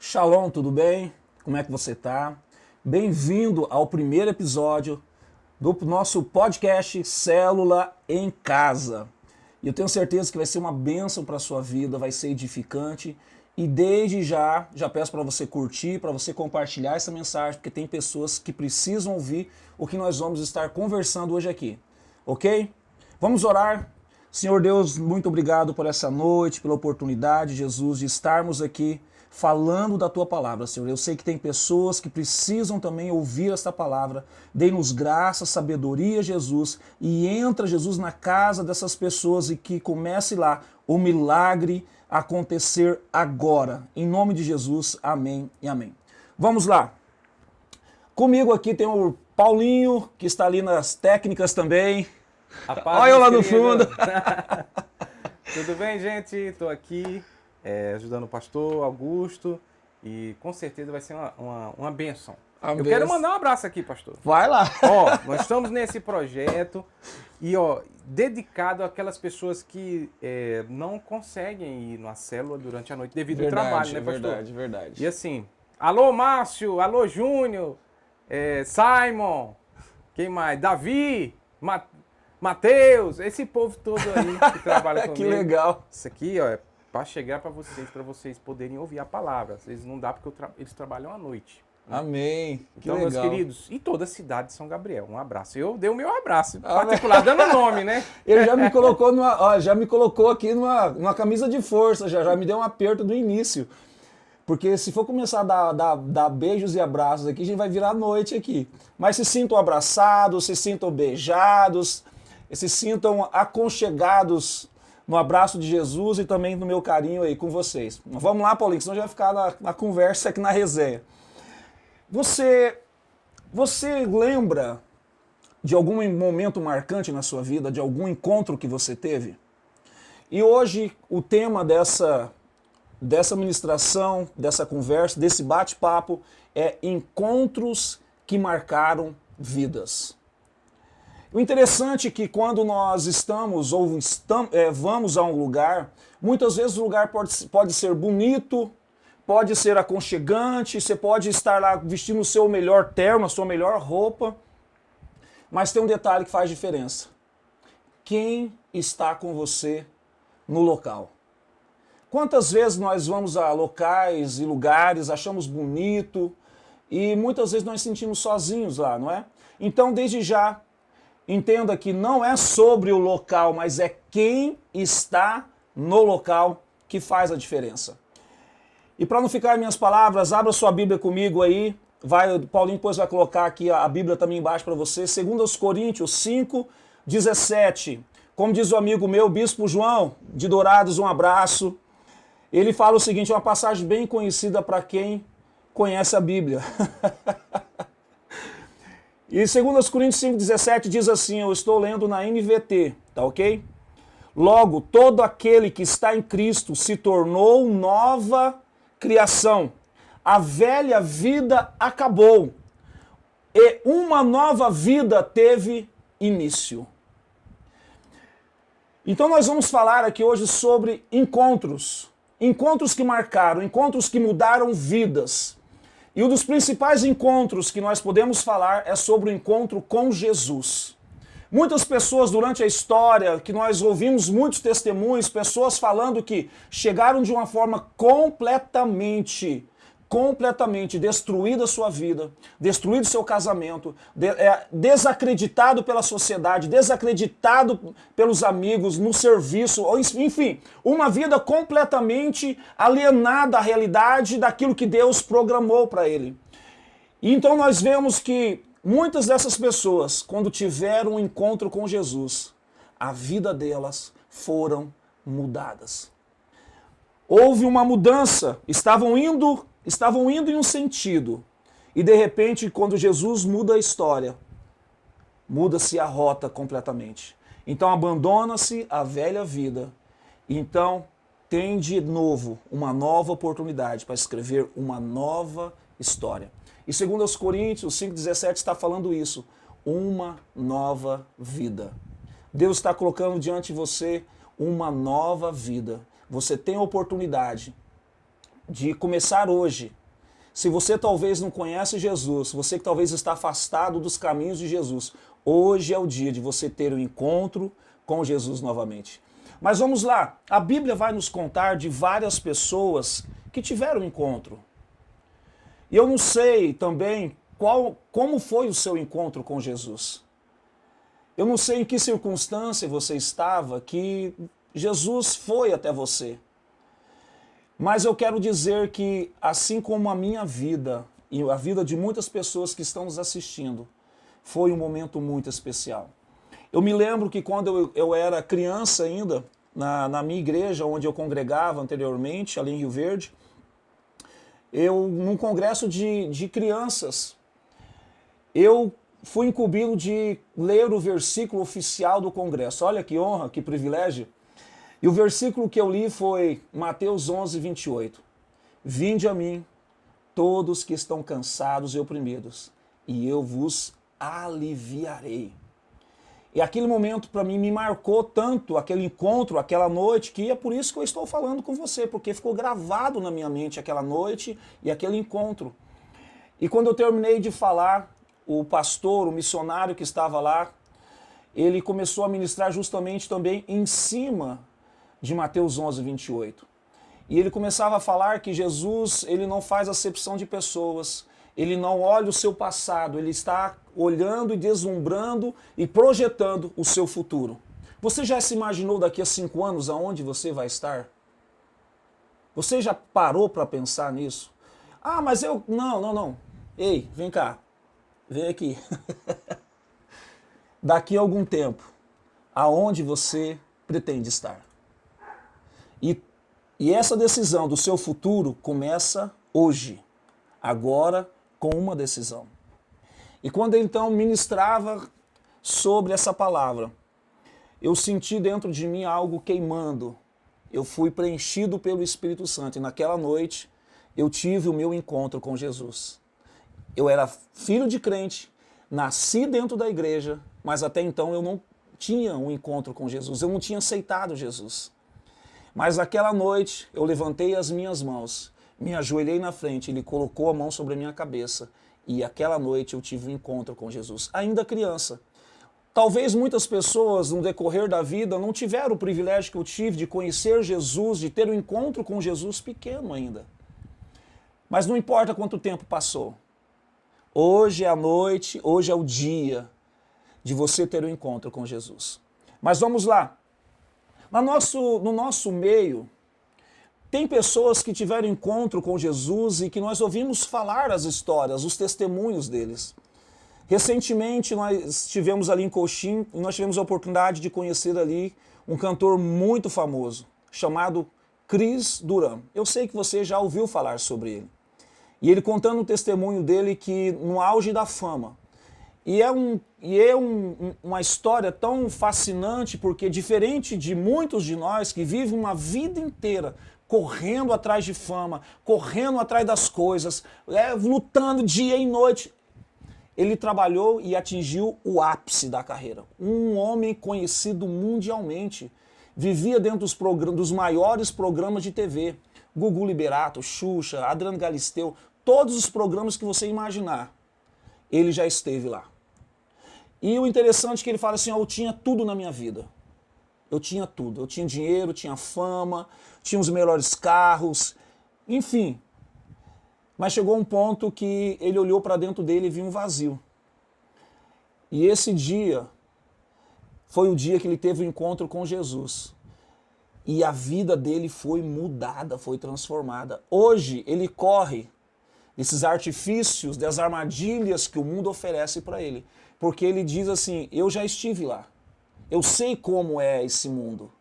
Shalom, tudo bem? Como é que você tá? Bem-vindo ao primeiro episódio do nosso podcast Célula em Casa. E eu tenho certeza que vai ser uma bênção para a sua vida, vai ser edificante. E desde já peço para você curtir, para você compartilhar essa mensagem, porque tem pessoas que precisam ouvir o que nós vamos estar conversando hoje aqui. Ok? Vamos orar. Senhor Deus, muito obrigado por essa noite, pela oportunidade, Jesus, de estarmos aqui falando da Tua palavra, Senhor. Eu sei que tem pessoas que precisam também ouvir esta palavra. Dê-nos graça, sabedoria, Jesus, e entra, Jesus, na casa dessas pessoas e que comece lá o milagre acontecer agora. Em nome de Jesus, amém e amém. Vamos lá. Comigo aqui tem o Paulinho, que está ali nas técnicas também. Olha eu lá no fundo. Tudo bem, gente? Estou aqui ajudando o pastor Augusto e com certeza vai ser uma bênção. Eu quero mandar um abraço aqui, pastor. Vai lá. Nós estamos nesse projeto e dedicado àquelas pessoas que não conseguem ir na célula durante a noite devido ao trabalho, né, pastor? Verdade. E assim, alô Márcio, alô Júnior, Simon, quem mais? Davi, Mateus, esse povo todo aí que trabalha comigo. Que legal. Isso aqui, é para chegar para vocês poderem ouvir a palavra. Às vezes não dá porque eles trabalham à noite. Né? Amém. Que então, legal. meus queridos, e toda a cidade de São Gabriel, um abraço. Eu dei o meu abraço, particular, dando nome, né? Ele já me colocou já me colocou aqui numa camisa de força, já me deu um aperto do início. Porque se for começar a dar beijos e abraços aqui, a gente vai virar noite aqui. Mas se sintam abraçados, se sintam beijados, se sintam aconchegados no abraço de Jesus e também no meu carinho aí com vocês. Vamos lá, Paulinho, senão já vai ficar na conversa aqui na resenha. Você lembra de algum momento marcante na sua vida, de algum encontro que você teve? E hoje o tema dessa ministração, dessa conversa, desse bate-papo é encontros que marcaram vidas. O interessante é que quando nós vamos a um lugar, muitas vezes o lugar pode ser bonito, pode ser aconchegante, você pode estar lá vestindo o seu melhor terno, a sua melhor roupa, mas tem um detalhe que faz diferença. Quem está com você no local? Quantas vezes nós vamos a locais e lugares, achamos bonito e muitas vezes nós nos sentimos sozinhos lá, não é? Então, desde já, entenda que não é sobre o local, mas é quem está no local que faz a diferença. E para não ficar em minhas palavras, abra sua Bíblia comigo aí. Paulinho depois vai colocar aqui a Bíblia também embaixo para você. 2 Coríntios 5, 17. Como diz o amigo meu, Bispo João, de Dourados, um abraço. Ele fala o seguinte, uma passagem bem conhecida para quem conhece a Bíblia. E 2 Coríntios 5,17 diz assim, eu estou lendo na NVT, tá ok? Logo, todo aquele que está em Cristo se tornou nova criação. A velha vida acabou e uma nova vida teve início. Então nós vamos falar aqui hoje sobre encontros. Encontros que marcaram, encontros que mudaram vidas. E um dos principais encontros que nós podemos falar é sobre o encontro com Jesus. Muitas pessoas durante a história, que nós ouvimos muitos testemunhos, pessoas falando que chegaram de uma forma completamente destruída a sua vida, destruído seu casamento, desacreditado pela sociedade, desacreditado pelos amigos, no serviço, enfim, uma vida completamente alienada à realidade daquilo que Deus programou para ele. E então nós vemos que muitas dessas pessoas, quando tiveram um encontro com Jesus, a vida delas foram mudadas. Houve uma mudança, estavam indo em um sentido. E de repente, quando Jesus muda a história, muda-se a rota completamente. Então abandona-se a velha vida. Então tem de novo uma nova oportunidade para escrever uma nova história. E 2 Coríntios 5,17 está falando isso. Uma nova vida. Deus está colocando diante de você uma nova vida. Você tem a oportunidade de começar hoje. Se você talvez não conhece Jesus, você que talvez está afastado dos caminhos de Jesus, hoje é o dia de você ter um encontro com Jesus novamente. Mas vamos lá, a Bíblia vai nos contar de várias pessoas que tiveram encontro. E eu não sei também como foi o seu encontro com Jesus. Eu não sei em que circunstância você estava que Jesus foi até você. Mas eu quero dizer que, assim como a minha vida e a vida de muitas pessoas que estão nos assistindo, foi um momento muito especial. Eu me lembro que quando eu era criança ainda, na minha igreja, onde eu congregava anteriormente, ali em Rio Verde, num congresso de crianças, eu fui incumbido de ler o versículo oficial do congresso. Olha que honra, que privilégio. E o versículo que eu li foi Mateus 11, 28. Vinde a mim, todos que estão cansados e oprimidos, e eu vos aliviarei. E aquele momento para mim me marcou tanto, aquele encontro, aquela noite, que é por isso que eu estou falando com você, porque ficou gravado na minha mente aquela noite e aquele encontro. E quando eu terminei de falar, o pastor, o missionário que estava lá, ele começou a ministrar justamente também em cima de Mateus 11, 28. E ele começava a falar que Jesus, ele não faz acepção de pessoas, ele não olha o seu passado, ele está olhando e deslumbrando e projetando o seu futuro. Você já se imaginou daqui a 5 anos aonde você vai estar? Você já parou para pensar nisso? Ah, mas eu... Não. Ei, vem cá. Vem aqui. Daqui a algum tempo, aonde você pretende estar? E essa decisão do seu futuro começa hoje, agora, com uma decisão. E quando ele então ministrava sobre essa palavra, eu senti dentro de mim algo queimando. Eu fui preenchido pelo Espírito Santo e naquela noite eu tive o meu encontro com Jesus. Eu era filho de crente, nasci dentro da igreja, mas até então eu não tinha um encontro com Jesus, eu não tinha aceitado Jesus. Mas naquela noite eu levantei as minhas mãos, me ajoelhei na frente, ele colocou a mão sobre a minha cabeça e aquela noite eu tive um encontro com Jesus, ainda criança. Talvez muitas pessoas no decorrer da vida não tiveram o privilégio que eu tive de conhecer Jesus, de ter um encontro com Jesus pequeno ainda. Mas não importa quanto tempo passou. Hoje é a noite, hoje é o dia de você ter um encontro com Jesus. Mas vamos lá. No nosso meio, tem pessoas que tiveram encontro com Jesus e que nós ouvimos falar as histórias, os testemunhos deles. Recentemente nós estivemos ali em Coxim e nós tivemos a oportunidade de conhecer ali um cantor muito famoso, chamado Cris Duran. Eu sei que você já ouviu falar sobre ele. E ele contando o testemunho dele que no auge da fama. E é uma história tão fascinante porque diferente de muitos de nós que vivem uma vida inteira correndo atrás de fama, correndo atrás das coisas, lutando dia e noite, ele trabalhou e atingiu o ápice da carreira. Um homem conhecido mundialmente, vivia dentro dos maiores programas de TV, Gugu Liberato, Xuxa, Adriano Galisteu, todos os programas que você imaginar, ele já esteve lá. E o interessante é que ele fala assim, eu tinha tudo na minha vida. Eu tinha tudo. Eu tinha dinheiro, tinha fama, tinha os melhores carros, enfim. Mas chegou um ponto que ele olhou para dentro dele e viu um vazio. E esse dia foi o dia que ele teve o encontro com Jesus. E a vida dele foi mudada, foi transformada. Hoje ele corre desses artifícios, das armadilhas que o mundo oferece para ele. Porque ele diz assim, eu já estive lá, eu sei como é esse mundo,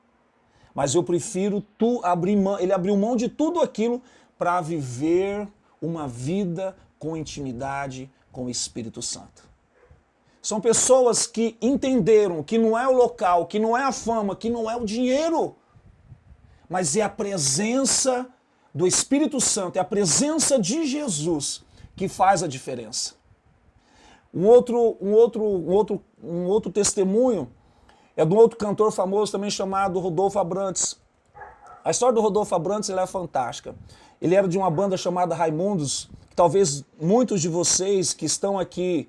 mas eu prefiro abrir mão. Ele abriu mão de tudo aquilo para viver uma vida com intimidade com o Espírito Santo. São pessoas que entenderam que não é o local, que não é a fama, que não é o dinheiro, mas é a presença do Espírito Santo, é a presença de Jesus que faz a diferença. Um outro testemunho é de um outro cantor famoso também chamado Rodolfo Abrantes. A história do Rodolfo Abrantes é fantástica. Ele era de uma banda chamada Raimundos, que talvez muitos de vocês que estão aqui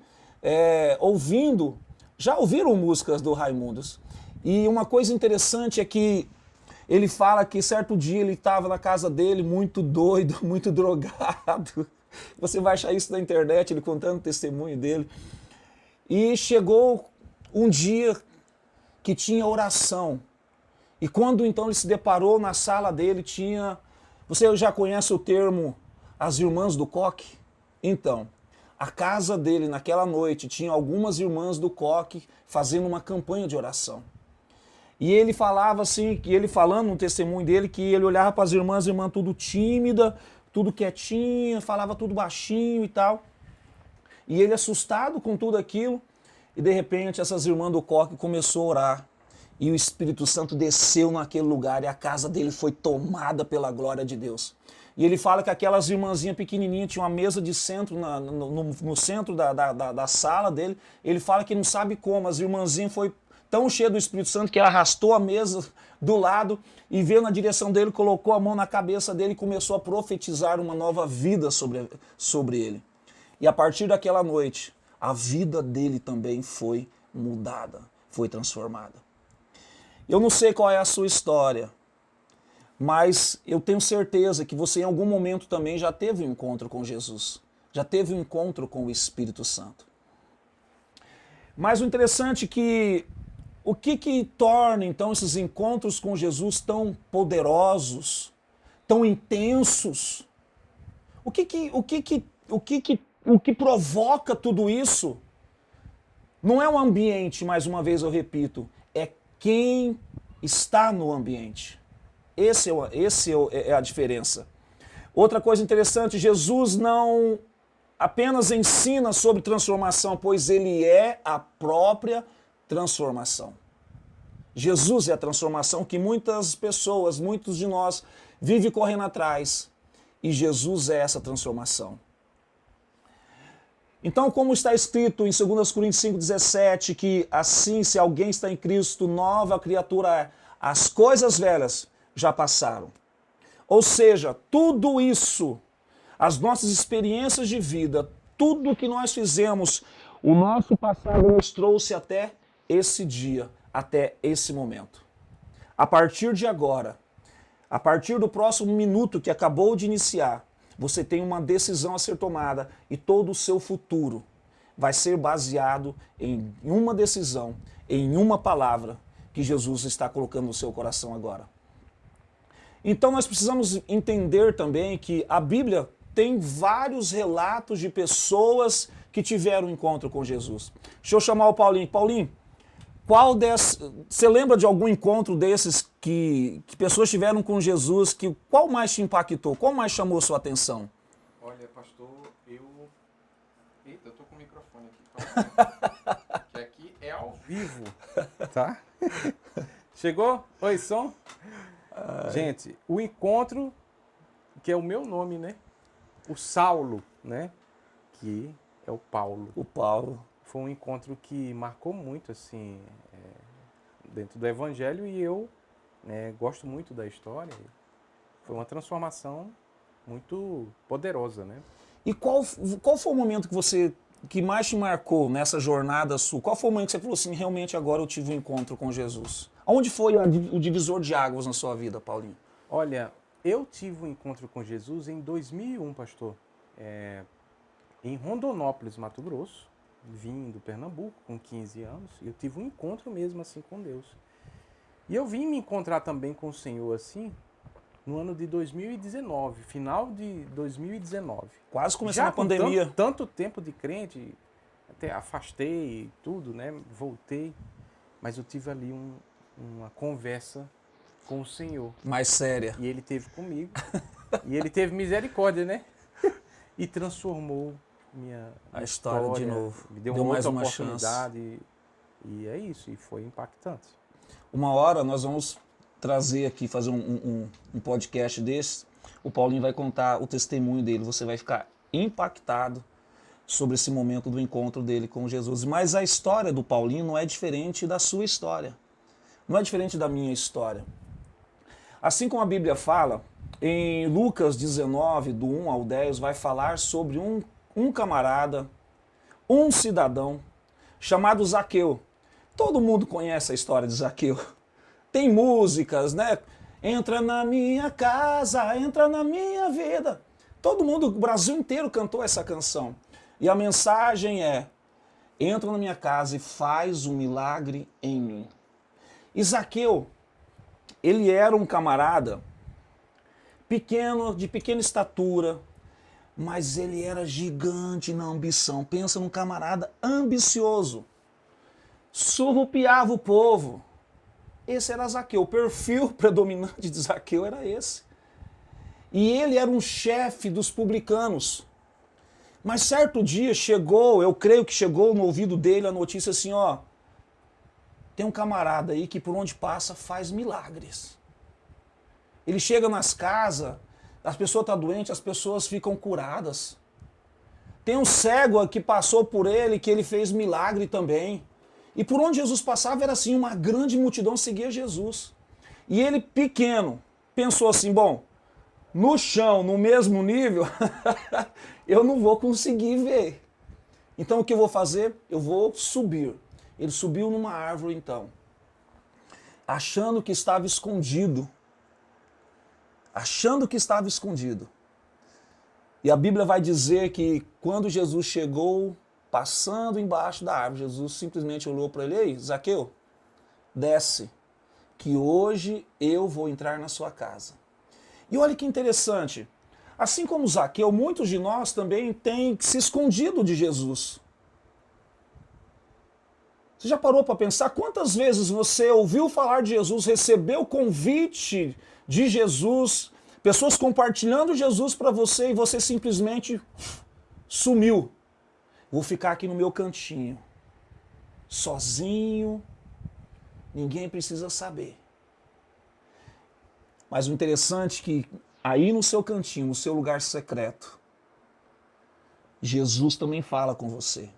ouvindo, já ouviram músicas do Raimundos. E uma coisa interessante é que ele fala que certo dia ele estava na casa dele muito doido, muito drogado. Você vai achar isso na internet, ele contando o testemunho dele. E chegou um dia que tinha oração. E quando então ele se deparou na sala dele, tinha... Você já conhece o termo as irmãs do coque? Então, a casa dele naquela noite tinha algumas irmãs do coque fazendo uma campanha de oração. E ele falava assim, que ele falando no testemunho dele, que ele olhava para as irmãs tudo tímida, tudo quietinha, falava tudo baixinho e tal. E ele assustado com tudo aquilo, e de repente essas irmãs do coque começou a orar. E o Espírito Santo desceu naquele lugar e a casa dele foi tomada pela glória de Deus. E ele fala que aquelas irmãzinhas pequenininhas tinham uma mesa de centro no centro da sala dele. Ele fala que não sabe como, as irmãzinhas foi tão cheias do Espírito Santo que arrastou a mesa do lado e veio na direção dele, colocou a mão na cabeça dele e começou a profetizar uma nova vida sobre ele. E a partir daquela noite, a vida dele também foi mudada, foi transformada. Eu não sei qual é a sua história, mas eu tenho certeza que você em algum momento também já teve um encontro com Jesus, já teve um encontro com o Espírito Santo. Mas o interessante é que o que torna então esses encontros com Jesus tão poderosos, tão intensos? O que provoca tudo isso? Não é o ambiente, mais uma vez eu repito, é quem está no ambiente. Esse é a diferença. Outra coisa interessante, Jesus não apenas ensina sobre transformação, pois ele é a própria transformação. Jesus é a transformação que muitas pessoas, muitos de nós, vivem correndo atrás. E Jesus é essa transformação. Então, como está escrito em 2 Coríntios 5,17, que assim, se alguém está em Cristo, nova criatura é, as coisas velhas já passaram. Ou seja, tudo isso, as nossas experiências de vida, tudo que nós fizemos, o nosso passado nos trouxe até esse dia, até esse momento. A partir de agora, a partir do próximo minuto que acabou de iniciar, você tem uma decisão a ser tomada e todo o seu futuro vai ser baseado em uma decisão, em uma palavra que Jesus está colocando no seu coração agora. Então nós precisamos entender também que a Bíblia tem vários relatos de pessoas que tiveram um encontro com Jesus. Deixa eu chamar o Paulinho. Paulinho, você lembra de algum encontro desses que pessoas tiveram com Jesus, qual mais te impactou? Qual mais chamou sua atenção? Olha, pastor, Eita, eu tô com o microfone aqui. Que aqui é ao vivo, tá? Chegou? Oi, som? Gente, o encontro, que é o meu nome, né? O Saulo, né? Que é o Paulo. O Paulo. Foi um encontro que marcou muito, assim, dentro do Evangelho, e eu gosto muito da história. Foi uma transformação muito poderosa, né? E qual foi o momento que mais te marcou nessa jornada sua? Qual foi o momento que você falou assim, realmente agora eu tive um encontro com Jesus? Onde foi o divisor de águas na sua vida, Paulinho? Olha, eu tive um encontro com Jesus em 2001, pastor. Em Rondonópolis, Mato Grosso. Vim do Pernambuco com 15 anos e eu tive um encontro mesmo assim com Deus. E eu vim me encontrar também com o Senhor assim no ano de 2019, final de 2019. Quase começando a pandemia. Tanto tempo de crente, até afastei e tudo, né? Voltei, mas eu tive ali uma conversa com o Senhor. Mais séria. E Ele teve comigo, e Ele teve misericórdia, né? E transformou a história de novo. Me deu uma mais outra uma oportunidade. chance. E é isso, e foi impactante. Uma hora nós vamos trazer aqui, fazer um podcast desse. O Paulinho vai contar o testemunho dele. Você vai ficar impactado sobre esse momento do encontro dele com Jesus. Mas a história do Paulinho não é diferente da sua história. Não é diferente da minha história. Assim como a Bíblia fala, em Lucas 19, do 1 ao 10, vai falar sobre um camarada, um cidadão, chamado Zaqueu. Todo mundo conhece a história de Zaqueu. Tem músicas, né? Entra na minha casa, entra na minha vida. Todo mundo, o Brasil inteiro cantou essa canção. E a mensagem é: entra na minha casa e faz um milagre em mim. E Zaqueu, ele era um camarada pequeno, de pequena estatura, mas ele era gigante na ambição. Pensa num camarada ambicioso. Surrupiava o povo. Esse era Zaqueu. O perfil predominante de Zaqueu era esse. E ele era um chefe dos publicanos. Mas certo dia chegou, eu creio que chegou no ouvido dele a notícia assim, ó, tem um camarada aí que por onde passa faz milagres. Ele chega nas casas, as pessoas estão doentes, as pessoas ficam curadas. Tem um cego que passou por ele, que ele fez milagre também. E por onde Jesus passava era assim, uma grande multidão seguia Jesus. E ele, pequeno, pensou assim, bom, no chão, no mesmo nível, eu não vou conseguir ver. Então o que eu vou fazer? Eu vou subir. Ele subiu numa árvore então, achando que estava escondido. Achando que estava escondido. E a Bíblia vai dizer que quando Jesus chegou, passando embaixo da árvore, Jesus simplesmente olhou para ele: ei, Zaqueu, desce, que hoje eu vou entrar na sua casa. E olha que interessante, assim como Zaqueu, muitos de nós também têm se escondido de Jesus. Você já parou para pensar quantas vezes você ouviu falar de Jesus, recebeu o convite de Jesus, pessoas compartilhando Jesus para você e você simplesmente sumiu? Vou ficar aqui no meu cantinho, sozinho, ninguém precisa saber. Mas o interessante é que aí no seu cantinho, no seu lugar secreto, Jesus também fala com você.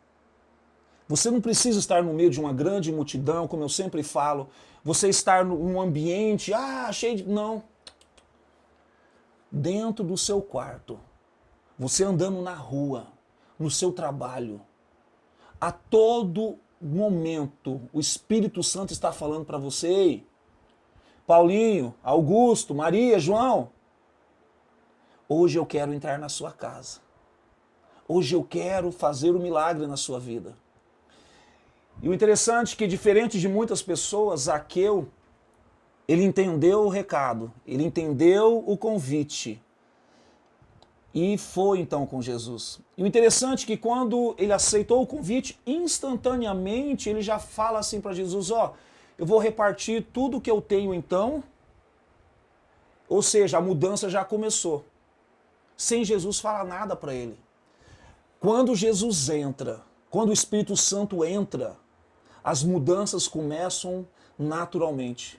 Você não precisa estar no meio de uma grande multidão, como eu sempre falo, você estar num ambiente, cheio de... Não. Dentro do seu quarto, você andando na rua, no seu trabalho, a todo momento o Espírito Santo está falando para você: ei, Paulinho, Augusto, Maria, João, hoje eu quero entrar na sua casa. Hoje eu quero fazer um milagre na sua vida. E o interessante é que, diferente de muitas pessoas, Zaqueu, ele entendeu o recado, ele entendeu o convite e foi então com Jesus. E o interessante é que quando ele aceitou o convite, instantaneamente ele já fala assim para Jesus: ó, eu vou repartir tudo que eu tenho então. Ou seja, a mudança já começou. Sem Jesus falar nada para ele. Quando Jesus entra, quando o Espírito Santo entra, as mudanças começam naturalmente.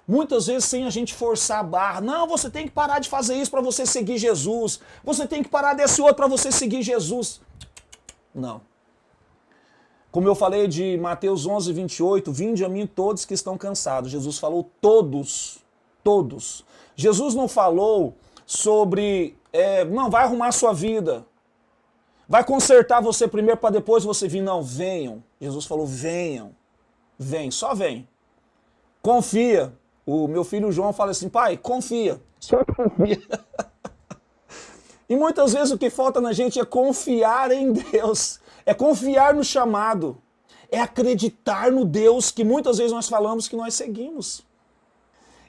Muitas vezes sem a gente forçar a barra. Não, você tem que parar de fazer isso para você seguir Jesus. Você tem que parar desse outro para você seguir Jesus. Não. Como eu falei de Mateus 11, 28, vinde a mim todos que estão cansados. Jesus falou todos, todos. Jesus não falou sobre, não, vai arrumar a sua vida. Vai consertar você primeiro para depois você vir. Não, venham. Jesus falou, venham. Vem, só vem. Confia. O meu filho João fala assim: pai, confia. Só confia. E muitas vezes o que falta na gente é confiar em Deus. É confiar no chamado. É acreditar no Deus que muitas vezes nós falamos que nós seguimos.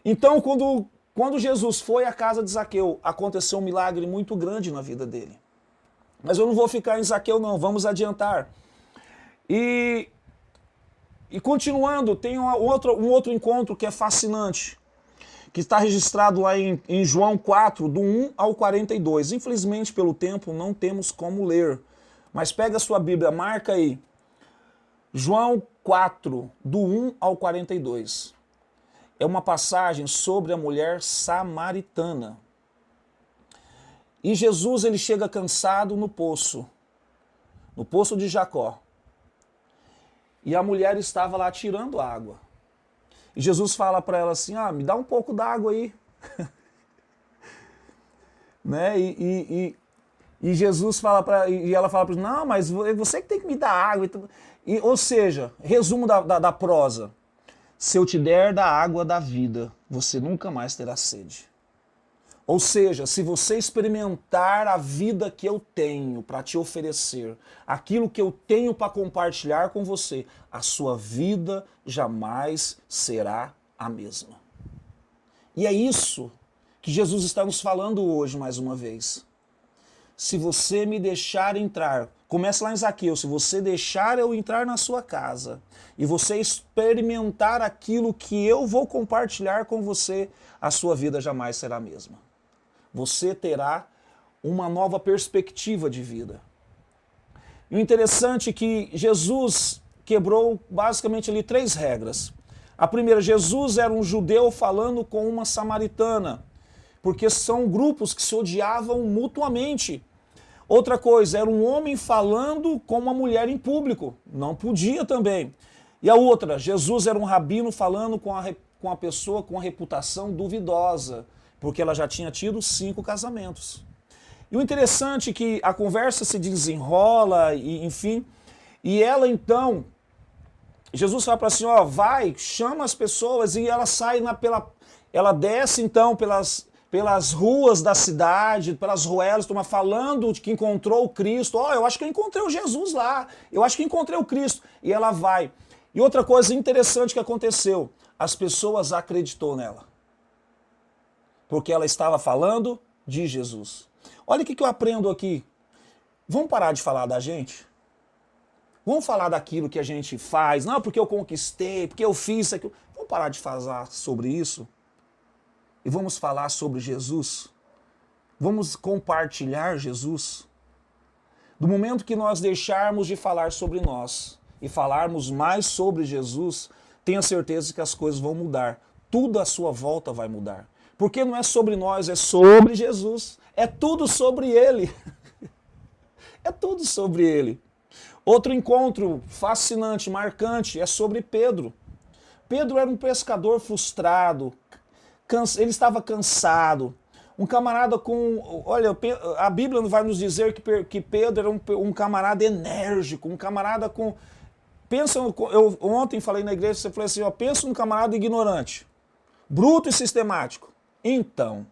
Então, quando Jesus foi à casa de Zaqueu, aconteceu um milagre muito grande na vida dele. Mas eu não vou ficar em Zaqueu não, vamos adiantar. E continuando, tem um outro encontro que é fascinante, que está registrado lá em João 4, do 1 ao 42. Infelizmente, pelo tempo, não temos como ler. Mas pega a sua Bíblia, marca aí. João 4, do 1 ao 42. É uma passagem sobre a mulher samaritana. E Jesus, ele chega cansado no poço de Jacó. E a mulher estava lá tirando água. E Jesus fala para ela assim: me dá um pouco d'água aí. né? E Jesus fala para e ela fala para ele, não, mas você que tem que me dar água. Ou seja, resumo da prosa. Se eu te der da água da vida, você nunca mais terá sede. Ou seja, se você experimentar a vida que eu tenho para te oferecer, aquilo que eu tenho para compartilhar com você, a sua vida jamais será a mesma. E é isso que Jesus está nos falando hoje mais uma vez. Se você me deixar entrar, começa lá em Zaqueu, se você deixar eu entrar na sua casa e você experimentar aquilo que eu vou compartilhar com você, a sua vida jamais será a mesma. Você terá uma nova perspectiva de vida. E o interessante é que Jesus quebrou basicamente ali 3 regras. A primeira, Jesus era um judeu falando com uma samaritana, porque são grupos que se odiavam mutuamente. Outra coisa, era um homem falando com uma mulher em público, não podia também. E a outra, Jesus era um rabino falando com a pessoa com uma reputação duvidosa, porque ela já tinha tido 5 casamentos. E o interessante é que a conversa se desenrola, e, enfim, e ela então, Jesus fala para assim, ó, vai, chama as pessoas, e ela sai ela desce então pelas ruas da cidade, pelas ruelas, falando de que encontrou o Cristo. Ó, eu acho que eu encontrei o Jesus lá, eu acho que encontrei o Cristo. E ela vai. E outra coisa interessante que aconteceu, as pessoas acreditou nela. Porque ela estava falando de Jesus. Olha o que eu aprendo aqui. Vamos parar de falar da gente? Vamos falar daquilo que a gente faz. Não, porque eu conquistei, porque eu fiz isso aqui. Vamos parar de falar sobre isso? E vamos falar sobre Jesus? Vamos compartilhar Jesus? Do momento que nós deixarmos de falar sobre nós e falarmos mais sobre Jesus, tenha certeza que as coisas vão mudar. Tudo à sua volta vai mudar. Porque não é sobre nós, é sobre Jesus. É tudo sobre Ele. É tudo sobre Ele. Outro encontro fascinante, marcante, é sobre Pedro. Pedro era um pescador frustrado, ele estava cansado. Um camarada com... Olha, a Bíblia vai nos dizer que Pedro era um camarada enérgico, um camarada com... Pensa, eu ontem falei na igreja, você falou assim, ó, pensa num camarada ignorante, bruto e sistemático. Então,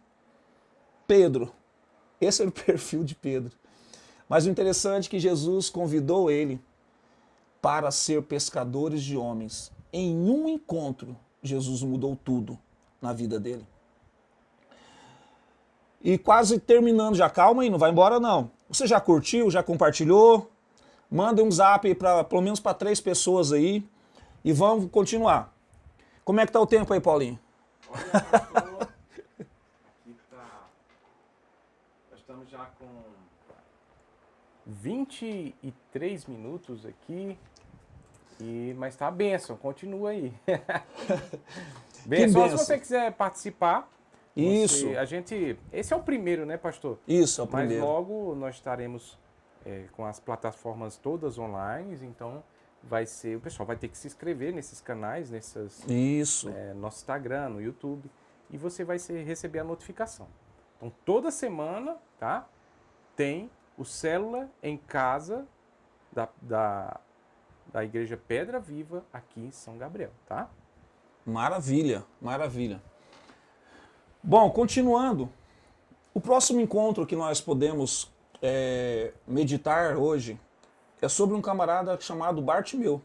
Pedro, esse era o perfil de Pedro. Mas o interessante é que Jesus convidou ele para ser pescadores de homens. Em um encontro, Jesus mudou tudo na vida dele. E quase terminando já, calma aí, não vai embora não. Você já curtiu, já compartilhou? Manda um zap pelo menos para 3 pessoas aí e vamos continuar. Como é que tá o tempo aí, Paulinho? Olha, pastor, aqui tá... Nós estamos já com 23 minutos aqui, mas tá a bênção, continua aí. Só se você quiser participar. Isso. Esse é o primeiro, né, pastor? Isso, é o primeiro. Mas logo nós estaremos com as plataformas todas online, então o pessoal vai ter que se inscrever nesses canais, Isso. Nosso Instagram, no YouTube, e você vai receber a notificação. Então toda semana, tá? Tem o Célula em Casa da Igreja Pedra Viva aqui em São Gabriel, tá? Maravilha, maravilha. Bom, continuando, o próximo encontro que nós podemos meditar hoje é sobre um camarada chamado Bartimeu.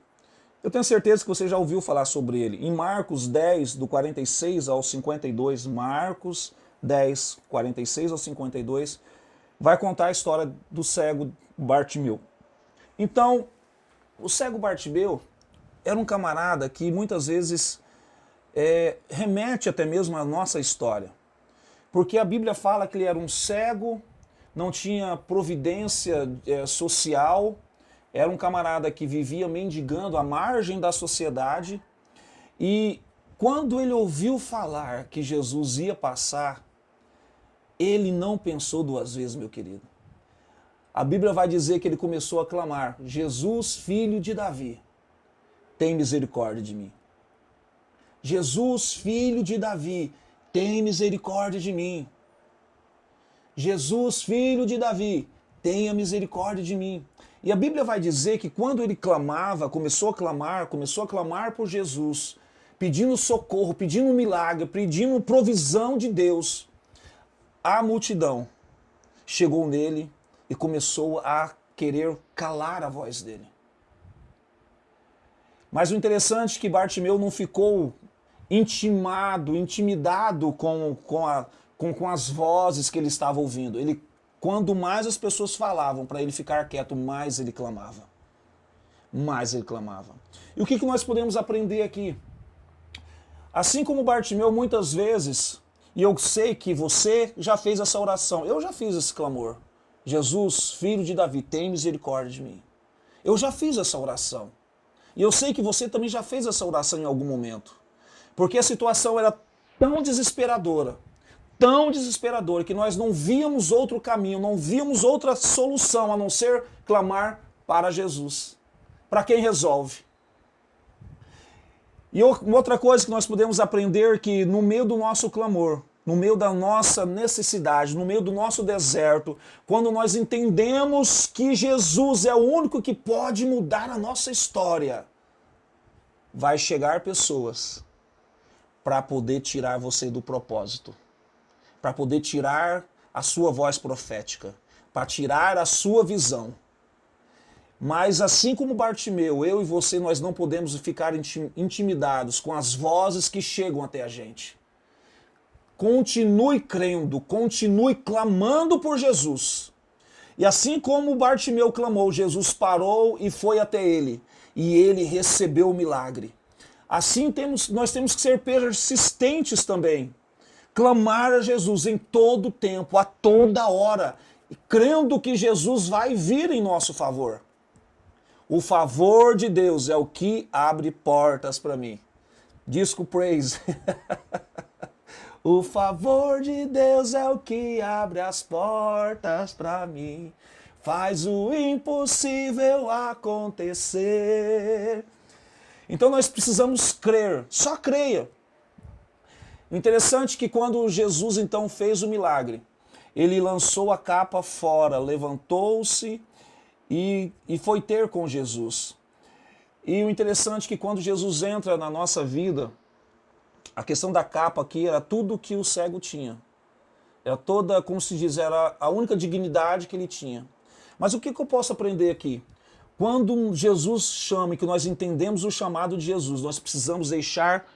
Eu tenho certeza que você já ouviu falar sobre ele. Em Marcos 10, do 46 ao 52, Marcos 10, 46 ao 52, vai contar a história do cego Bartimeu. Então, o cego Bartimeu era um camarada que muitas vezes remete até mesmo à nossa história. Porque a Bíblia fala que ele era um cego, não tinha providência social, era um camarada que vivia mendigando à margem da sociedade. E quando ele ouviu falar que Jesus ia passar, ele não pensou 2 vezes, meu querido. A Bíblia vai dizer que ele começou a clamar, Jesus, filho de Davi, tem misericórdia de mim. Jesus, filho de Davi, tem misericórdia de mim. Jesus, filho de Davi, tenha misericórdia de mim. E a Bíblia vai dizer que quando ele clamava, começou a clamar por Jesus, pedindo socorro, pedindo milagre, pedindo provisão de Deus, a multidão chegou nele e começou a querer calar a voz dele. Mas o interessante é que Bartimeu não ficou intimidado com as vozes que ele estava ouvindo. Quando mais as pessoas falavam para ele ficar quieto, mais ele clamava. Mais ele clamava. E o que nós podemos aprender aqui? Assim como Bartimeu, muitas vezes, e eu sei que você já fez essa oração, eu já fiz esse clamor. Jesus, filho de Davi, tem misericórdia de mim. Eu já fiz essa oração. E eu sei que você também já fez essa oração em algum momento. Porque a situação era tão desesperadora, que nós não víamos outro caminho, não víamos outra solução a não ser clamar para Jesus, para quem resolve. E outra coisa que nós podemos aprender é que no meio do nosso clamor, no meio da nossa necessidade, no meio do nosso deserto, quando nós entendemos que Jesus é o único que pode mudar a nossa história, vai chegar pessoas para poder tirar você do propósito, para poder tirar a sua voz profética, para tirar a sua visão. Mas assim como Bartimeu, eu e você, nós não podemos ficar intimidados com as vozes que chegam até a gente. Continue crendo, continue clamando por Jesus. E assim como Bartimeu clamou, Jesus parou e foi até ele. E ele recebeu o milagre. Assim nós temos que ser persistentes também. Clamar a Jesus em todo tempo, a toda hora, crendo que Jesus vai vir em nosso favor. O favor de Deus é o que abre portas para mim. Disco Praise. O favor de Deus é o que abre as portas para mim. Faz o impossível acontecer. Então nós precisamos crer. Só creia. Interessante que quando Jesus então fez o milagre, ele lançou a capa fora, levantou-se e foi ter com Jesus. E o interessante é que quando Jesus entra na nossa vida, a questão da capa aqui era tudo que o cego tinha. Era toda, como se diz, era a única dignidade que ele tinha. Mas o que eu posso aprender aqui? Quando Jesus chama e que nós entendemos o chamado de Jesus, nós precisamos deixar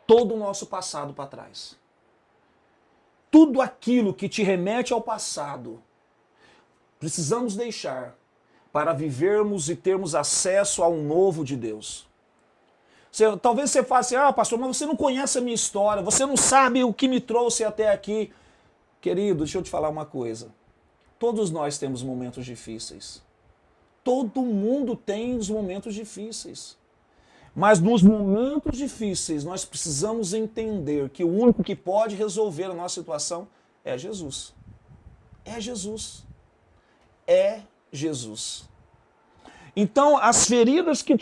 todo o nosso passado para trás. Tudo aquilo que te remete ao passado, precisamos deixar para vivermos e termos acesso ao novo de Deus. Talvez você fale assim, pastor, mas você não conhece a minha história, você não sabe o que me trouxe até aqui. Querido, deixa eu te falar uma coisa. Todos nós temos momentos difíceis. Todo mundo tem os momentos difíceis. Mas nos momentos difíceis, nós precisamos entender que o único que pode resolver a nossa situação é Jesus. É Jesus. É Jesus. Então, as feridas que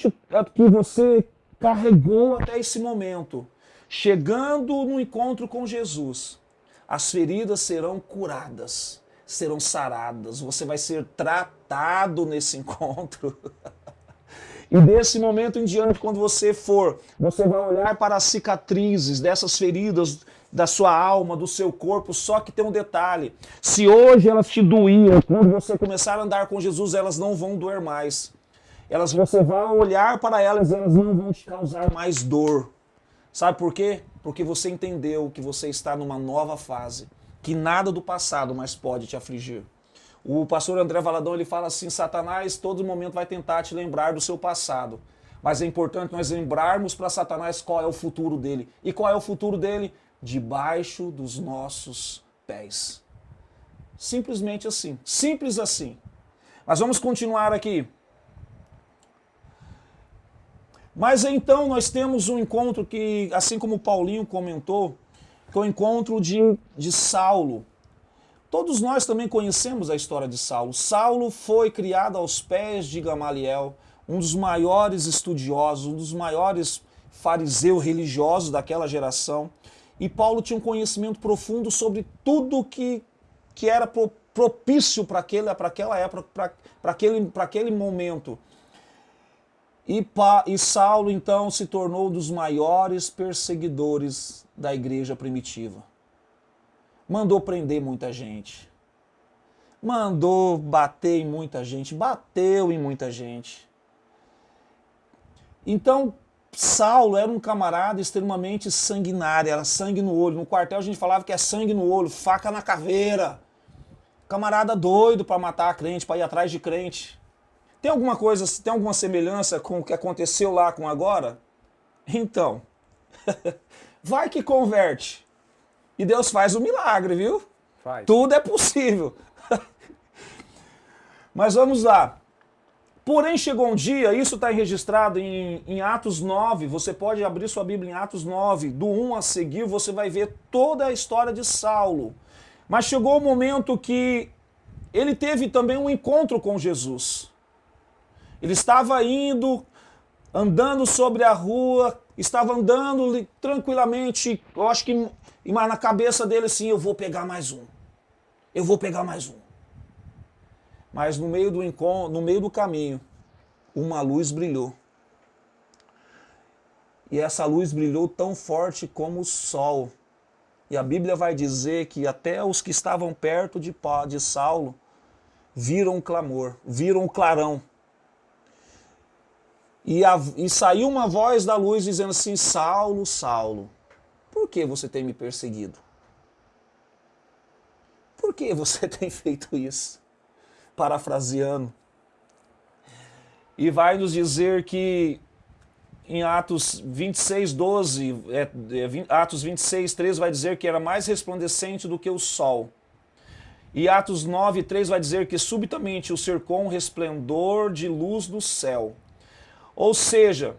você carregou até esse momento, chegando no encontro com Jesus, as feridas serão curadas, serão saradas, você vai ser tratado nesse encontro. E desse momento em diante, quando você for, você vai olhar para as cicatrizes dessas feridas da sua alma, do seu corpo, só que tem um detalhe. Se hoje elas te doíam, quando você começar a andar com Jesus, elas não vão doer mais. Você vai olhar para elas e elas não vão te causar mais dor. Sabe por quê? Porque você entendeu que você está numa nova fase, que nada do passado mais pode te afligir. O pastor André Valadão, ele fala assim, Satanás todo momento vai tentar te lembrar do seu passado. Mas é importante nós lembrarmos para Satanás qual é o futuro dele. E qual é o futuro dele? Debaixo dos nossos pés. Simplesmente assim. Simples assim. Mas vamos continuar aqui. Mas então nós temos um encontro que, assim como o Paulinho comentou, que é o encontro de Saulo. Todos nós também conhecemos a história de Saulo. Saulo foi criado aos pés de Gamaliel, um dos maiores estudiosos, um dos maiores fariseus religiosos daquela geração. E Paulo tinha um conhecimento profundo sobre tudo que que era propício para aquela época, para aquele momento. E Saulo, então, se tornou um dos maiores perseguidores da igreja primitiva. Mandou prender muita gente. Mandou bater em muita gente. Bateu em muita gente. Então, Saulo era um camarada extremamente sanguinário, era sangue no olho. No quartel a gente falava que é sangue no olho, faca na caveira. Camarada doido para matar a crente, para ir atrás de crente. Tem alguma coisa, tem alguma semelhança com o que aconteceu lá com agora? Então, vai que converte. E Deus faz o milagre, viu? Faz. Tudo é possível. Mas vamos lá. Porém, chegou um dia, isso está registrado em Atos 9, você pode abrir sua Bíblia em Atos 9, do 1 a seguir, você vai ver toda a história de Saulo. Mas chegou o momento que ele teve também um encontro com Jesus. Ele estava indo, andando sobre a rua, estava andando tranquilamente, eu acho que na cabeça dele assim, eu vou pegar mais um. Eu vou pegar mais um. Mas no meio do caminho, uma luz brilhou. E essa luz brilhou tão forte como o sol. E a Bíblia vai dizer que até os que estavam perto de Saulo viram o clamor, viram o clarão. E saiu uma voz da luz dizendo assim, Saulo, Saulo, por que você tem me perseguido? Por que você tem feito isso? Parafraseando. E vai nos dizer que em Atos 26, 12, Atos 26, 13 vai dizer que era mais resplandecente do que o sol. E Atos 9, 3 vai dizer que subitamente o cercou um resplendor de luz do céu. Ou seja,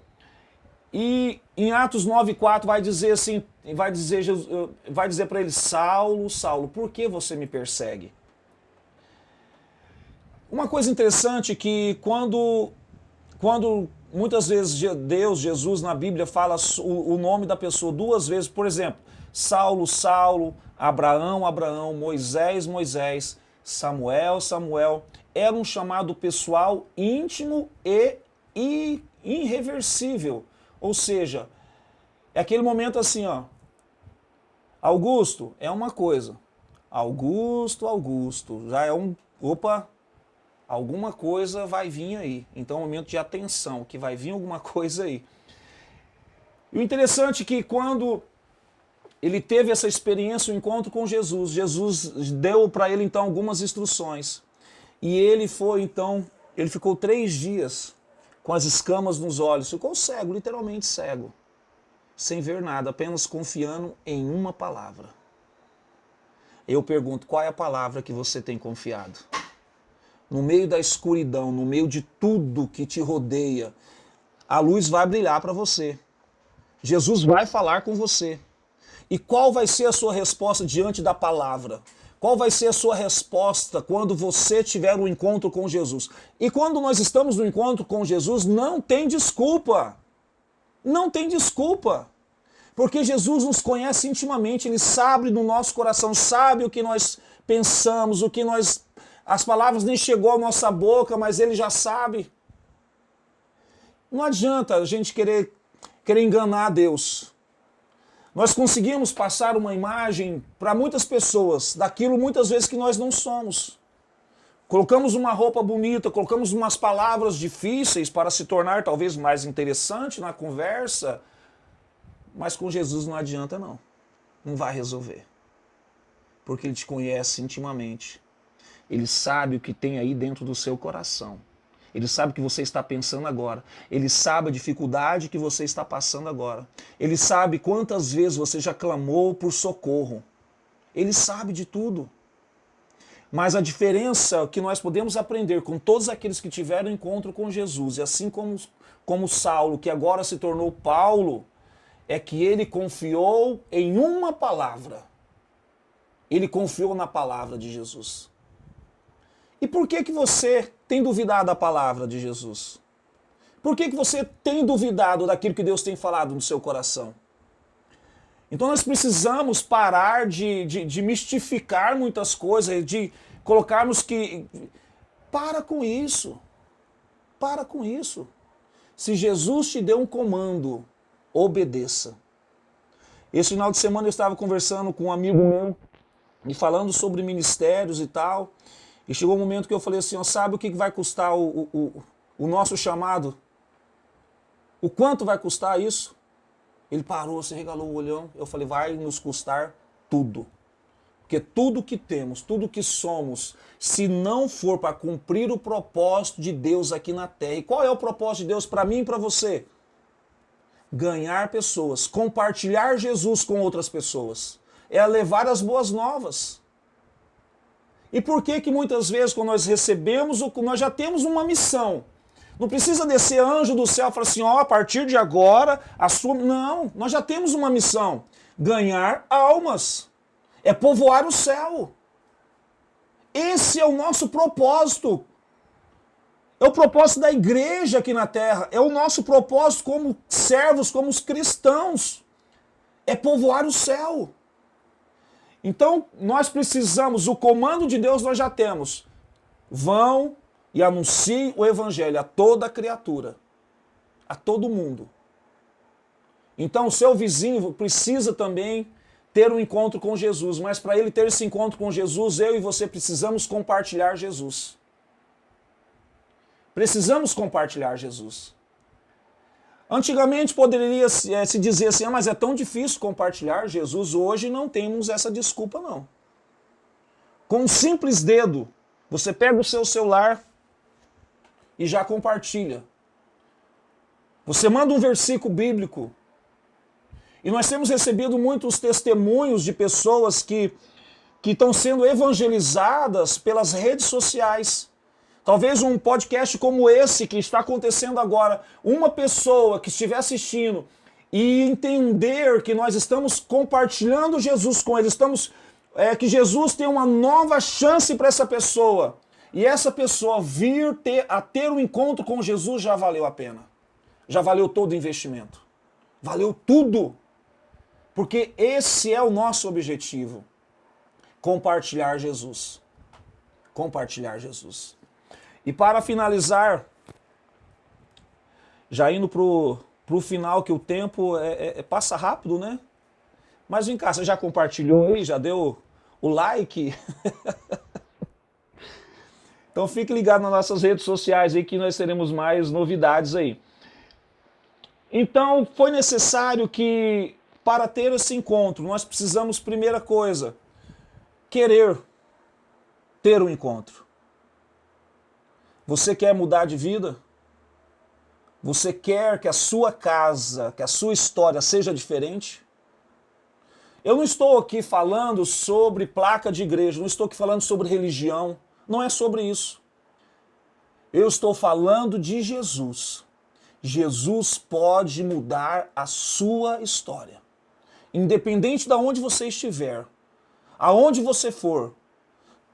e em Atos 9, 4 vai dizer assim, vai dizer para ele, Saulo, Saulo, por que você me persegue? Uma coisa interessante é que quando muitas vezes Deus, Jesus na Bíblia fala o nome da pessoa duas vezes, por exemplo, Saulo, Saulo, Abraão, Abraão, Moisés, Moisés, Samuel, Samuel, era um chamado pessoal íntimo e irreversível. Ou seja, é aquele momento assim, ó, Augusto é uma coisa, Augusto, Augusto, já é opa, alguma coisa vai vir aí. Então é um momento de atenção, que vai vir alguma coisa aí. E o interessante é que quando ele teve essa experiência, o encontro com Jesus, Jesus deu para ele então algumas instruções. E ele ficou 3 dias com as escamas nos olhos, ficou cego, literalmente cego, sem ver nada, apenas confiando em uma palavra. Eu pergunto, qual é a palavra que você tem confiado? No meio da escuridão, no meio de tudo que te rodeia, a luz vai brilhar para você. Jesus vai falar com você. E qual vai ser a sua resposta diante da palavra? Qual vai ser a sua resposta quando você tiver um encontro com Jesus? E quando nós estamos no encontro com Jesus, não tem desculpa. Não tem desculpa. Porque Jesus nos conhece intimamente, Ele sabe do nosso coração, sabe o que nós pensamos, as palavras nem chegou à nossa boca, mas Ele já sabe. Não adianta a gente querer enganar Deus. Nós conseguimos passar uma imagem para muitas pessoas daquilo muitas vezes que nós não somos. Colocamos uma roupa bonita, colocamos umas palavras difíceis para se tornar talvez mais interessante na conversa, mas com Jesus não adianta não. Não vai resolver. Porque Ele te conhece intimamente. Ele sabe o que tem aí dentro do seu coração. Ele sabe o que você está pensando agora. Ele sabe a dificuldade que você está passando agora. Ele sabe quantas vezes você já clamou por socorro. Ele sabe de tudo. Mas a diferença que nós podemos aprender com todos aqueles que tiveram encontro com Jesus, e assim como Saulo, que agora se tornou Paulo, é que ele confiou em uma palavra. Ele confiou na palavra de Jesus. E por que você tem duvidado da palavra de Jesus? Por que você tem duvidado daquilo que Deus tem falado no seu coração? Então nós precisamos parar de mistificar muitas coisas, de colocarmos que... Para com isso. Para com isso. Se Jesus te deu um comando, obedeça. Esse final de semana eu estava conversando com um amigo meu, e falando sobre ministérios e tal, e chegou um momento que eu falei assim, ó, sabe o que vai custar o nosso chamado? O quanto vai custar isso? Ele parou, se regalou o olhão, eu falei, vai nos custar tudo. Porque tudo que temos, tudo que somos, se não for para cumprir o propósito de Deus aqui na terra. E qual é o propósito de Deus para mim e para você? Ganhar pessoas, compartilhar Jesus com outras pessoas. É levar as boas novas. E por que que muitas vezes quando nós recebemos, nós já temos uma missão. Não precisa descer anjo do céu e falar assim, ó, a partir de agora, a sua... Não, nós já temos uma missão. Ganhar almas. É povoar o céu. Esse é o nosso propósito. É o propósito da igreja aqui na terra. É o nosso propósito como servos, como os cristãos. É povoar o céu. Então, nós precisamos, o comando de Deus nós já temos. Vão e anunciem o evangelho a toda criatura. A todo mundo. Então, o seu vizinho precisa também ter um encontro com Jesus. Mas para ele ter esse encontro com Jesus, eu e você precisamos compartilhar Jesus. Precisamos compartilhar Jesus. Antigamente poderia se dizer assim, mas é tão difícil compartilhar Jesus. Hoje não temos essa desculpa, não. Com um simples dedo, você pega o seu celular e já compartilha. Você manda um versículo bíblico. E nós temos recebido muitos testemunhos de pessoas que estão sendo evangelizadas pelas redes sociais. Talvez um podcast como esse que está acontecendo agora, uma pessoa que estiver assistindo e entender que nós estamos compartilhando Jesus com ele, que Jesus tem uma nova chance para essa pessoa, e essa pessoa vir a ter um encontro com Jesus, já valeu a pena. Já valeu todo o investimento. Valeu tudo. Porque esse é o nosso objetivo. Compartilhar Jesus. Compartilhar Jesus. E para finalizar, já indo pro final, que o tempo passa rápido, né? Mas vem cá, você já compartilhou aí? Já deu o like? Então fique ligado nas nossas redes sociais aí que nós teremos mais novidades aí. Então foi necessário que, para ter esse encontro, nós precisamos, primeira coisa, querer ter um encontro. Você quer mudar de vida? Você quer que a sua casa, que a sua história seja diferente? Eu não estou aqui falando sobre placa de igreja, não estou aqui falando sobre religião, não é sobre isso. Eu estou falando de Jesus. Jesus pode mudar a sua história. Independente de onde você estiver, aonde você for,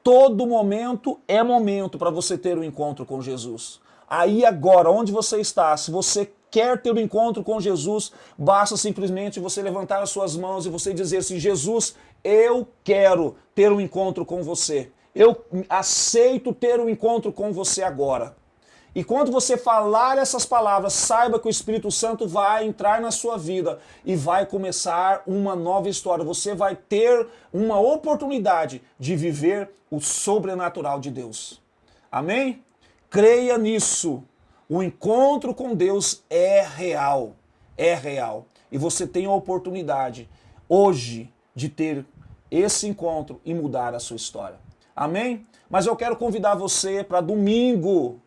todo momento é momento para você ter um encontro com Jesus. Aí agora, onde você está, se você quer ter um encontro com Jesus, basta simplesmente você levantar as suas mãos e você dizer assim, Jesus, eu quero ter um encontro com você. Eu aceito ter um encontro com você agora. E quando você falar essas palavras, saiba que o Espírito Santo vai entrar na sua vida e vai começar uma nova história. Você vai ter uma oportunidade de viver o sobrenatural de Deus. Amém? Creia nisso. O encontro com Deus é real. É real. E você tem a oportunidade hoje de ter esse encontro e mudar a sua história. Amém? Mas eu quero convidar você para domingo,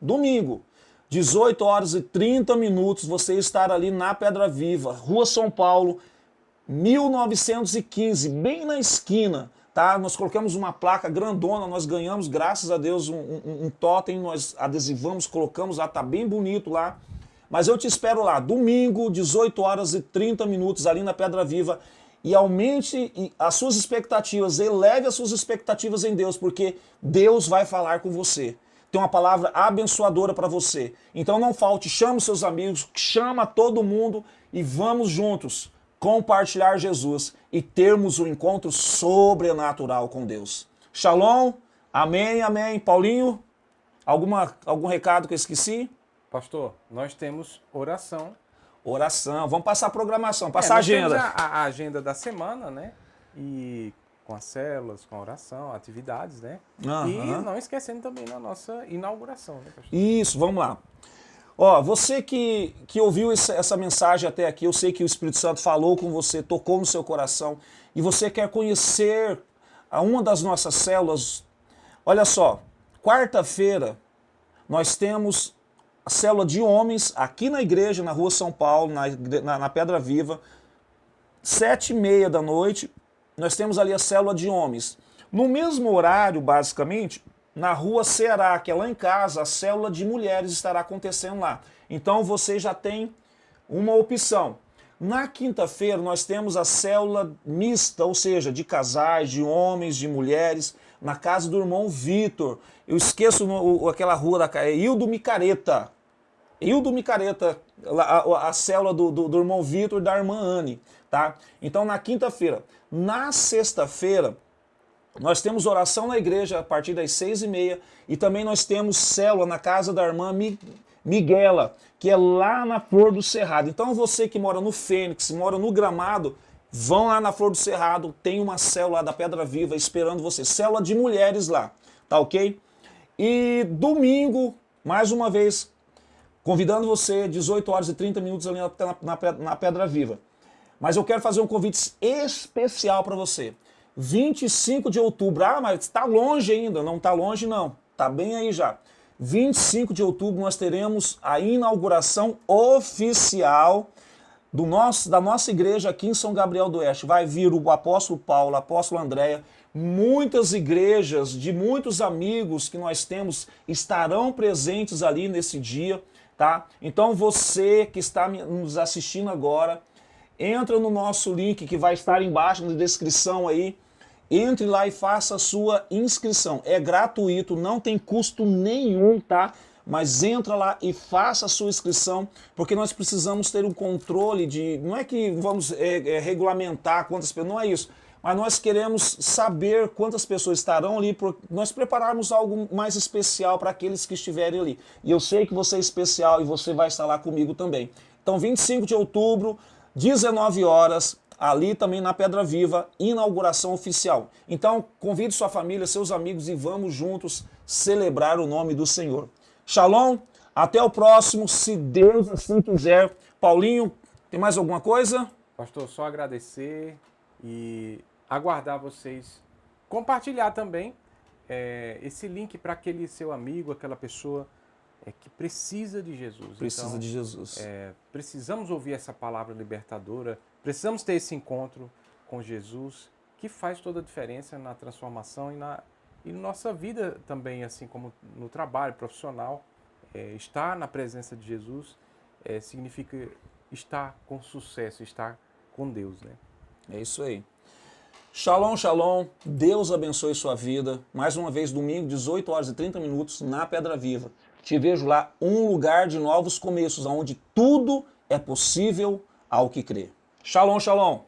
18 horas e 30 minutos, você estar ali na Pedra Viva, Rua São Paulo, 1915, bem na esquina, tá? Nós colocamos uma placa grandona, nós ganhamos, graças a Deus, um totem, nós adesivamos, colocamos lá, tá bem bonito lá. Mas eu te espero lá, domingo, 18 horas e 30 minutos, ali na Pedra Viva, e aumente as suas expectativas, eleve as suas expectativas em Deus, porque Deus vai falar com você. Tem uma palavra abençoadora para você. Então não falte, chama os seus amigos, chama todo mundo e vamos juntos compartilhar Jesus e termos um encontro sobrenatural com Deus. Shalom, amém, amém. Paulinho, algum recado que eu esqueci? Pastor, nós temos oração. Oração, vamos passar a programação, passar a agenda. Nós temos a agenda da semana, né? E com as células, com a oração, atividades, né? E não esquecendo também na nossa inauguração, né, pastor? Isso, vamos lá. Ó, você que ouviu essa mensagem até aqui, eu sei que o Espírito Santo falou com você, tocou no seu coração, e você quer conhecer uma das nossas células. Olha só, quarta-feira nós temos a célula de homens aqui na igreja, na Rua São Paulo, na Pedra Viva, 7h30 da noite, nós temos ali a célula de homens. No mesmo horário, basicamente, na Rua Ceará, que é lá em casa, a célula de mulheres estará acontecendo lá. Então você já tem uma opção. Na quinta-feira nós temos a célula mista, ou seja, de casais, de homens, de mulheres, na casa do irmão Vitor. Eu esqueço aquela rua da Hildo Micareta. Hildo Micareta, a célula do irmão Vitor e da irmã Anne. Tá? Então na quinta-feira. Na sexta-feira, nós temos oração na igreja a partir das 6h30 e também nós temos célula na casa da irmã Miguela, que é lá na Flor do Cerrado. Então você que mora no Fênix, mora no Gramado, vão lá na Flor do Cerrado, tem uma célula lá da Pedra Viva esperando você. Célula de mulheres lá, tá ok? E domingo, mais uma vez, convidando você, 18h30 ali na Pedra Viva. Mas eu quero fazer um convite especial para você. 25 de outubro, mas está longe ainda, não está longe não, está bem aí já. 25 de outubro nós teremos a inauguração oficial da nossa igreja aqui em São Gabriel do Oeste. Vai vir o apóstolo Paulo, o apóstolo Andréia, muitas igrejas de muitos amigos que nós temos estarão presentes ali nesse dia, tá? Então você que está nos assistindo agora, entra no nosso link que vai estar embaixo na descrição aí. Entre lá e faça a sua inscrição. É gratuito, não tem custo nenhum, tá? Mas entra lá e faça a sua inscrição, porque nós precisamos ter um controle de... Não é que vamos regulamentar quantas pessoas, não é isso. Mas nós queremos saber quantas pessoas estarão ali, para nós prepararmos algo mais especial para aqueles que estiverem ali. E eu sei que você é especial e você vai estar lá comigo também. Então, 25 de outubro, 19 horas... ali também na Pedra Viva, inauguração oficial. Então, convide sua família, seus amigos e vamos juntos celebrar o nome do Senhor. Shalom, até o próximo, se Deus assim quiser. Paulinho, tem mais alguma coisa? Pastor, só agradecer e aguardar vocês. Compartilhar também esse link para aquele seu amigo, aquela pessoa que precisa de Jesus. Precisa então, de Jesus. Precisamos ouvir essa palavra libertadora. Precisamos ter esse encontro com Jesus, que faz toda a diferença na transformação e na nossa vida também, assim como no trabalho profissional. Estar na presença de Jesus significa estar com sucesso, estar com Deus, né? É isso aí. Shalom, shalom. Deus abençoe sua vida. Mais uma vez, domingo, 18h30 na Pedra Viva. Te vejo lá, um lugar de novos começos, onde tudo é possível ao que crê. Shalom, shalom.